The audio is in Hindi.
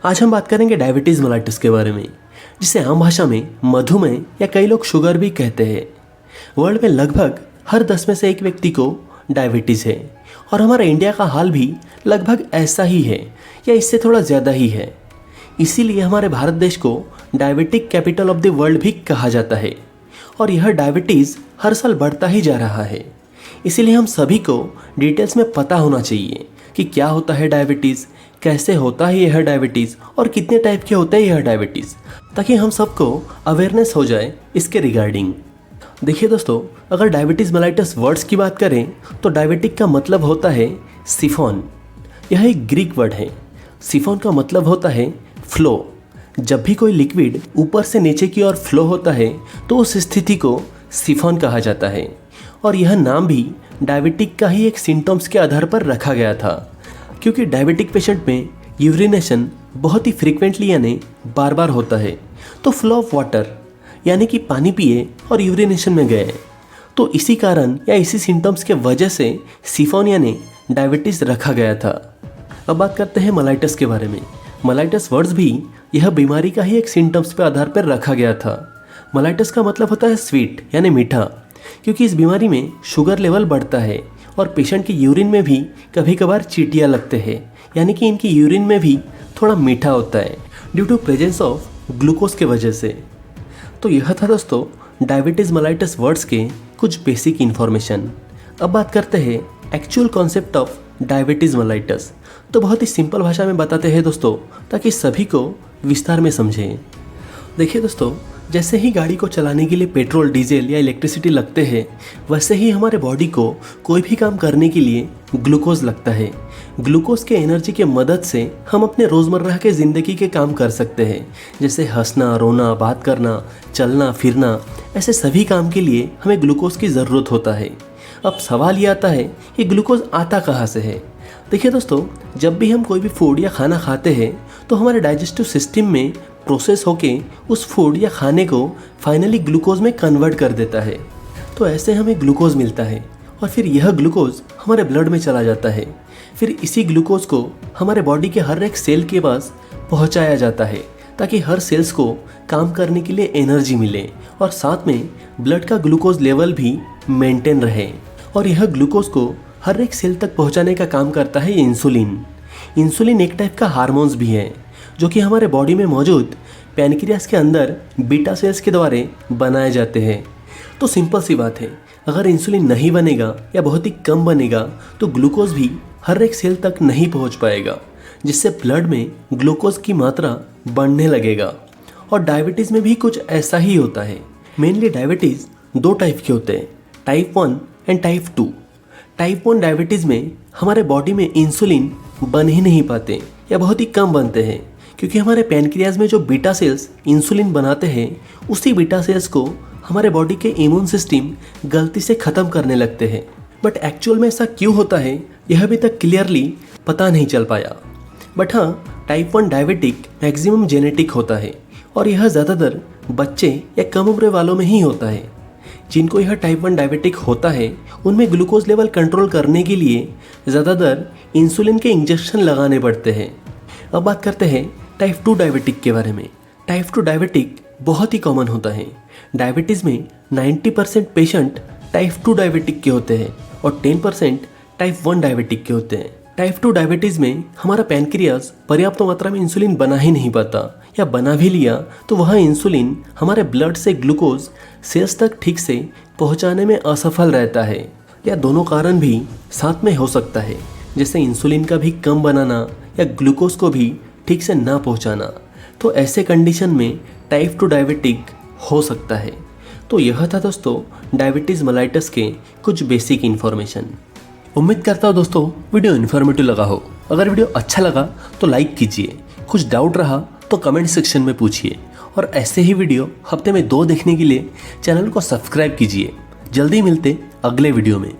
आज हम बात करेंगे डायबिटीज़ मेलाइटस के बारे में, जिसे आम भाषा में मधुमेह या कई लोग शुगर भी कहते हैं। वर्ल्ड में लगभग हर 10 में से एक व्यक्ति को डायबिटीज़ है और हमारा इंडिया का हाल भी लगभग ऐसा ही है या इससे थोड़ा ज़्यादा ही है। इसीलिए हमारे भारत देश को diabetic capital of the world भी कहा जाता है और यह डायबिटीज़ हर साल बढ़ता ही जा रहा है। इसीलिए हम सभी को डिटेल्स में पता होना चाहिए कि क्या होता है डायबिटीज़, कैसे होता है यह डायबिटीज़ और कितने टाइप के होते हैं यह डायबिटीज़, ताकि हम सबको अवेयरनेस हो जाए इसके रिगार्डिंग। देखिए दोस्तों, अगर डायबिटीज़ मेलाइटस वर्ड्स की बात करें तो डायबिटिक का मतलब होता है सिफोन। यह एक ग्रीक वर्ड है। सिफोन का मतलब होता है फ्लो। जब भी कोई लिक्विड ऊपर से नीचे की ओर फ्लो होता है तो उस स्थिति को सिफोन कहा जाता है और यह नाम भी डायबिटिक का ही एक सिम्टम्स के आधार पर रखा गया था, क्योंकि डायबिटिक पेशेंट में यूरिनेशन बहुत ही फ्रीक्वेंटली यानी बार बार होता है। तो फ्लो ऑफ वाटर यानी कि पानी पिए और यूरिनेशन में गए, तो इसी कारण या इसी सिम्टम्स के वजह से सिफोन यानी डायबिटीज़ रखा गया था। अब बात करते हैं मेलाइटस के बारे में। मेलाइटस वर्ड्स भी यह बीमारी का ही एक सिम्टम्स पे आधार पर रखा गया था। मेलाइटस का मतलब होता है स्वीट यानी मीठा, क्योंकि इस बीमारी में शुगर लेवल बढ़ता है और पेशेंट की यूरिन में भी कभी कभार चींटियाँ लगते हैं, यानी कि इनकी यूरिन में भी थोड़ा मीठा होता है due to presence of glucose के वजह से। तो यह था दोस्तों डायबिटीज़ मेलाइटस वर्ड्स के कुछ बेसिक इन्फॉर्मेशन। अब बात करते हैं actual concept of diabetes mellitus. तो बहुत ही सिंपल भाषा में बताते हैं दोस्तों, ताकि सभी को विस्तार में समझें। देखिए दोस्तों, जैसे ही गाड़ी को चलाने के लिए पेट्रोल, डीजल या इलेक्ट्रिसिटी लगते हैं, वैसे ही हमारे बॉडी को कोई भी काम करने के लिए ग्लूकोज लगता है। ग्लूकोज के एनर्जी के मदद से हम अपने रोज़मर्रा के ज़िंदगी के काम कर सकते हैं, जैसे हंसना, रोना, बात करना, चलना फिरना। ऐसे सभी काम के लिए हमें ग्लूकोज की ज़रूरत होता है। अब सवाल ये आता है कि ग्लूकोज आता कहाँ से है। देखिए दोस्तों, जब भी हम कोई भी फूड या खाना खाते हैं तो हमारे डाइजेस्टिव सिस्टम में प्रोसेस होके उस फूड या खाने को फाइनली ग्लूकोज में कन्वर्ट कर देता है। तो ऐसे हमें ग्लूकोज मिलता है और फिर यह ग्लूकोज हमारे ब्लड में चला जाता है। फिर इसी ग्लूकोज को हमारे बॉडी के हर एक सेल के पास पहुंचाया जाता है, ताकि हर सेल्स को काम करने के लिए एनर्जी मिले और साथ में ब्लड का ग्लूकोज लेवल भी मेंटेन रहे। और यह ग्लूकोज को हर एक सेल तक पहुंचाने का काम करता है इंसुलिन। इंसुलिन एक टाइप का हार्मोन्स भी है, जो कि हमारे बॉडी में मौजूद पैनक्रियास के अंदर बीटा सेल्स के द्वारा बनाए जाते हैं। तो सिंपल सी बात है, अगर इंसुलिन नहीं बनेगा या बहुत ही कम बनेगा तो ग्लूकोज भी हर एक सेल तक नहीं पहुंच पाएगा, जिससे ब्लड में ग्लूकोज की मात्रा बढ़ने लगेगा। और डायबिटीज़ में भी कुछ ऐसा ही होता है। मेनली डायबिटीज़ दो टाइप के होते हैं, type 1 and type 2। Type 1 diabetes में हमारे बॉडी में इंसुलिन बन ही नहीं पाते या बहुत ही कम बनते हैं, क्योंकि हमारे पैनक्रियाज में जो बीटा सेल्स इंसुलिन बनाते हैं, उसी बीटा सेल्स को हमारे बॉडी के इम्यून सिस्टम गलती से ख़त्म करने लगते हैं। बट एक्चुअल में ऐसा क्यों होता है यह अभी तक क्लियरली पता नहीं चल पाया। बट हाँ, टाइप 1 डायबिटिक मैक्सिमम जेनेटिक होता है और यह ज़्यादातर बच्चे या कम उम्र वालों में ही होता है। जिनको यह टाइप 1 डायबिटिक होता है उनमें ग्लूकोज लेवल कंट्रोल करने के लिए ज़्यादातर इंसुलिन के इंजेक्शन लगाने पड़ते हैं। अब बात करते हैं टाइप 2 डायबिटिक के बारे में। टाइप 2 डायबिटिक बहुत ही कॉमन होता है। डायबिटीज़ में 90% पेशेंट टाइप 2 डायबिटिक के होते हैं और 10% टाइप 1 डायबिटिक के होते हैं। टाइप 2 डायबिटीज़ में हमारा पैनक्रियाज पर्याप्त मात्रा में इंसुलिन बना ही नहीं पाता, या बना भी लिया तो वह इंसुलिन हमारे ब्लड से ग्लूकोज सेल्स तक ठीक से पहुंचाने में असफल रहता है, या दोनों कारण भी साथ में हो सकता है, जैसे इंसुलिन का भी कम बनाना या ग्लूकोज को भी ठीक से ना पहुंचाना। तो ऐसे कंडीशन में टाइप 2 डायबिटिक हो सकता है। तो यह था दोस्तों डायबिटीज़ मेलाइटस के कुछ बेसिक इन्फॉर्मेशन। उम्मीद करता हूँ दोस्तों वीडियो इन्फॉर्मेटिव लगा हो। अगर वीडियो अच्छा लगा तो लाइक कीजिए, कुछ डाउट रहा तो कमेंट सेक्शन में पूछिए, और ऐसे ही वीडियो हफ्ते में 2 देखने के लिए चैनल को सब्सक्राइब कीजिए। जल्दी मिलते अगले वीडियो में।